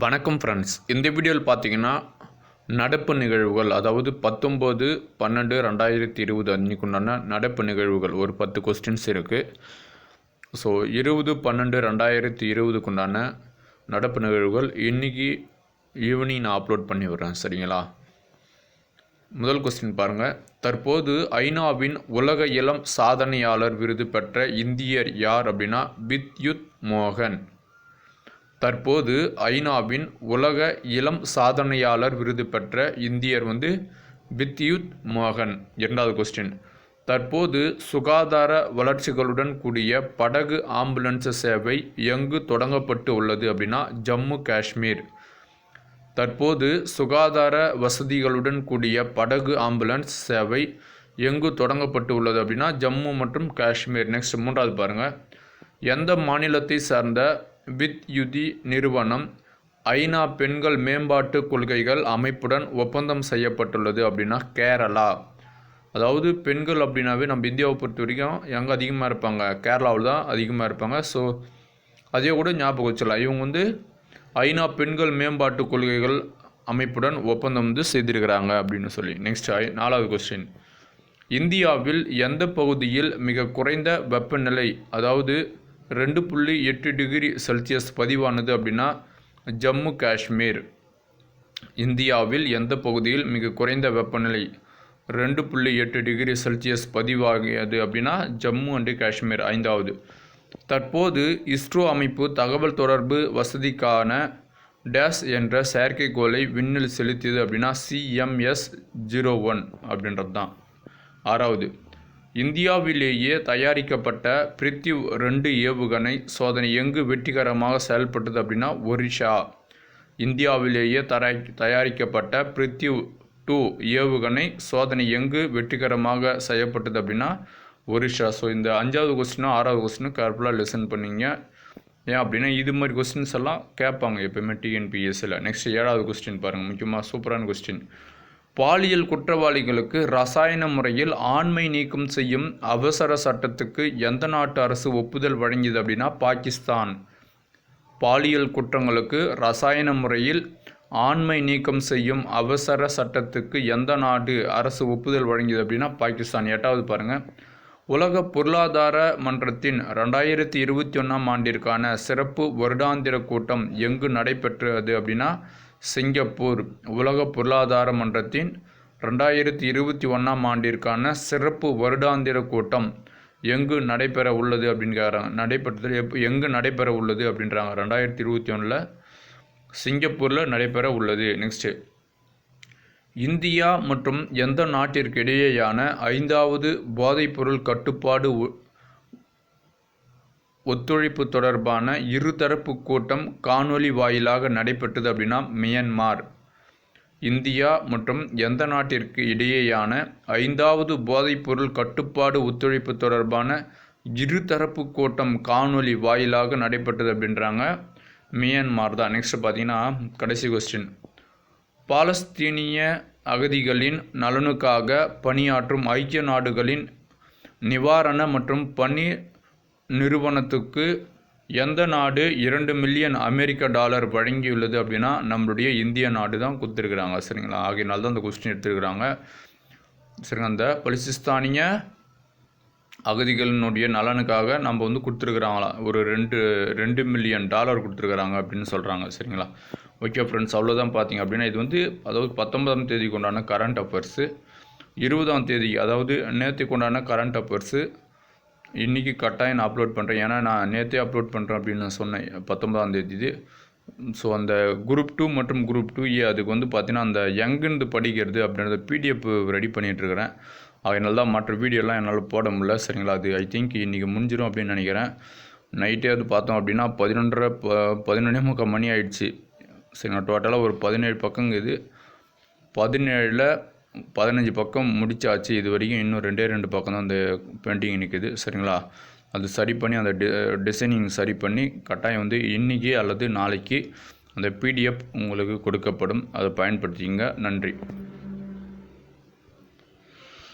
வணக்கம் ஃப்ரெண்ட்ஸ். இந்த வீடியோவில் பார்த்தீங்கன்னா நடப்பு நிகழ்வுகள், அதாவது 19/12/2020 அன்றைக்குண்டான நடப்பு நிகழ்வுகள் ஒரு 10 கொஸ்டின்ஸ் இருக்குது. ஸோ 20/12/2020க்குண்டான நடப்பு நிகழ்வுகள் இன்றைக்கி ஈவினிங் நான் அப்லோட் பண்ணி விடுறேன், சரிங்களா? முதல் கொஸ்டின் பாருங்கள். தற்போது ஐநாவின் உலக இளம் சாதனையாளர் விருது பெற்ற இந்தியர் யார் அப்படின்னா வித்யுத் மோகன். தற்போது ஐநாவின் உலக இளம் சாதனையாளர் விருது பெற்ற இந்தியர் வித்யுத் மோகன். இரண்டாவது கொஸ்டின். தற்போது சுகாதார வளர்ச்சிகளுடன் கூடிய படகு ஆம்புலன்ஸ் சேவை எங்கு தொடங்கப்பட்டு உள்ளது அப்படின்னா ஜம்மு காஷ்மீர். தற்போது சுகாதார வசதிகளுடன் கூடிய படகு ஆம்புலன்ஸ் சேவை எங்கு தொடங்கப்பட்டு உள்ளது அப்படின்னா ஜம்மு மற்றும் காஷ்மீர். நெக்ஸ்ட் மூன்றாவது பாருங்கள். எந்த மாநிலத்தை சார்ந்த வித்யுதி நிறுவனம் ஐநா பெண்கள் மேம்பாட்டு கொள்கைகள் அமைப்புடன் ஒப்பந்தம் செய்யப்பட்டுள்ளது அப்படின்னா கேரளா. அதாவது பெண்கள் அப்படின்னாவே நம்ம இந்தியாவை பொறுத்த வரைக்கும் எங்கே அதிகமாக இருப்பாங்க, கேரளாவில் தான் அதிகமாக இருப்பாங்க. ஸோ அதே கூட ஞாபகம் வச்சிடலாம். இவங்க ஐநா பெண்கள் மேம்பாட்டு கொள்கைகள் அமைப்புடன் ஒப்பந்தம் செய்திருக்கிறாங்க அப்படின்னு சொல்லி. நெக்ஸ்ட் நாலாவது கொஸ்டின். இந்தியாவில் எந்த பகுதியில் மிக குறைந்த வெப்பநிலை, அதாவது 2.8 டிகிரி செல்சியஸ் பதிவானது அப்படின்னா ஜம்மு காஷ்மீர். இந்தியாவில் எந்த பகுதியில் மிக குறைந்த வெப்பநிலை 2.8 டிகிரி செல்சியஸ் பதிவாகியது அப்படின்னா ஜம்மு அண்டு காஷ்மீர். ஐந்தாவது. தற்போது இஸ்ரோ அமைப்பு தகவல் தொடர்பு வசதிக்கான டேஸ் என்ற செயற்கைக்கோளை விண்ணில் செலுத்தியது அப்படின்னா CMS-01 அப்படின்றது தான். ஆறாவது. இந்தியாவிலேயே தயாரிக்கப்பட்ட பிரித்யூ 2 ஏவுகணை சோதனை எங்கு வெற்றிகரமாக செயல்பட்டது அப்படின்னா ஒரிஷா. இந்தியாவிலேயே தயாரிக்கப்பட்ட பிரித்யூ 2 ஏவுகணை சோதனை எங்கு வெற்றிகரமாக செய்யப்பட்டது அப்படின்னா ஒரிஷா. ஸோ இந்த 5வது கொஸ்டினும் 6வது கொஸ்டினும் கேர்ஃபுல்லாக லிசன் பண்ணிங்க. ஏன் அப்படின்னா இது மாதிரி கொஸ்டின்ஸ் எல்லாம் கேட்பாங்க எப்போயுமே TNPSCயில். நெக்ஸ்ட் 7வது கொஸ்டின் பாருங்கள், முக்கியமாக சூப்பரான கொஸ்டின். பாலியல் குற்றவாளிகளுக்கு ரசாயன முறையில் ஆண்மை நீக்கம் செய்யும் அவசர சட்டத்துக்கு எந்த நாட்டு அரசு ஒப்புதல் வழங்கியது அப்படின்னா பாகிஸ்தான். பாலியல் குற்றங்களுக்கு ரசாயன முறையில் ஆண்மை நீக்கம் செய்யும் அவசர சட்டத்துக்கு எந்த நாடு அரசு ஒப்புதல் வழங்கியது அப்படின்னா பாகிஸ்தான். 8வது பாருங்கள். உலக பொருளாதார மன்றத்தின் 2021ஆம் ஆண்டிற்கான சிறப்பு வருடாந்திர கூட்டம் எங்கு நடைபெற்றது அப்படின்னா சிங்கப்பூர். உலக பொருளாதார மன்றத்தின் 2021ஆம் ஆண்டிற்கான சிறப்பு வருடாந்திர கூட்டம் எங்கு நடைபெற உள்ளது அப்படின்றாங்க. எங்கு நடைபெற உள்ளது அப்படின்றாங்க 2021 சிங்கப்பூரில் நடைபெற உள்ளது. நெக்ஸ்ட்டு. இந்தியா மற்றும் எந்த நாட்டிற்கு இடையேயான 5வது போதைப்பொருள் கட்டுப்பாடு ஒத்துழைப்பு தொடர்பான இருதரப்பு கூட்டம் காணொலி வாயிலாக நடைபெற்றது அப்படின்னா மியான்மர். இந்தியா மற்றும் எந்த நாட்டிற்கு இடையேயான 5வது போதைப்பொருள் கட்டுப்பாடு ஒத்துழைப்பு தொடர்பான இருதரப்பு கூட்டம் காணொலி வாயிலாக நடைபெற்றது அப்படின்றாங்க மியான்மர் தான். நெக்ஸ்ட் பார்த்தீங்கன்னா கடைசி கொஸ்டின். பாலஸ்தீனிய அகதிகளின் நலனுக்காக பணியாற்றும் ஐக்கிய நாடுகளின் நிவாரண மற்றும் பணி நிறுவனத்துக்கு எந்த நாடு $2 மில்லியன் வழங்கியுள்ளது அப்படின்னா நம்மளுடைய இந்திய நாடு தான் கொடுத்துருக்குறாங்க, சரிங்களா? ஆகையினால தான் அந்த கொஸ்டின் எடுத்துருக்குறாங்க, சரிங்க. அந்த பலஸ்தீனிய அகதிகளினுடைய நலனுக்காக நம்ம கொடுத்துருக்குறாங்களா ஒரு $2 மில்லியன் கொடுத்துருக்குறாங்க அப்படின்னு சொல்கிறாங்க, சரிங்களா? ஓகே ஃப்ரெண்ட்ஸ், அவ்வளோதான். பார்த்தீங்க அப்படின்னா இது அதாவது 19ஆம் தேதிக்கு உண்டான கரண்ட் அஃபேர்ஸு, 20ஆம் தேதி அதாவது நேற்றுக்கு உண்டான கரண்ட் அஃபேர்ஸு இன்றைக்கி கட்டாயம் நான் அப்லோட் பண்ணுறேன். ஏன்னா நான் நேற்றே அப்லோட் பண்ணுறேன் அப்படின்னு நான் சொன்னேன் 19ஆம் தேதி. ஸோ அந்த குரூப் 2 மற்றும் குரூப் 2A அதுக்கு பார்த்தீங்கன்னா அந்த யங்கிருந்து படிக்கிறது அப்படின்றத PDF ரெடி பண்ணிகிட்ருக்கிறேன். அதனால தான் மற்ற வீடியோலாம் என்னால் போட முடியல, சரிங்களா? அது ஐ திங்க் இன்றைக்கி முடிஞ்சிடும் அப்படின்னு நினைக்கிறேன். நைட்டே அது பார்த்தோம் அப்படின்னா 11:30 மணி ஆயிடுச்சு, சரிங்களா? டோட்டலாக ஒரு 17 பக்கங்க. இது 17ல் 15 பக்கம் முடிச்சாச்சு. இது வரைக்கும் இன்னும் 2 பக்கம் தான் அந்த பெயிண்டிங் நிற்குது, சரிங்களா? அது சரி பண்ணி அந்த டிசைனிங் சரி பண்ணி கட்டாயம் இன்றைக்கி அல்லது நாளைக்கு அந்த PDF உங்களுக்கு கொடுக்கப்படும். அதை பயன்படுத்திங்க. நன்றி.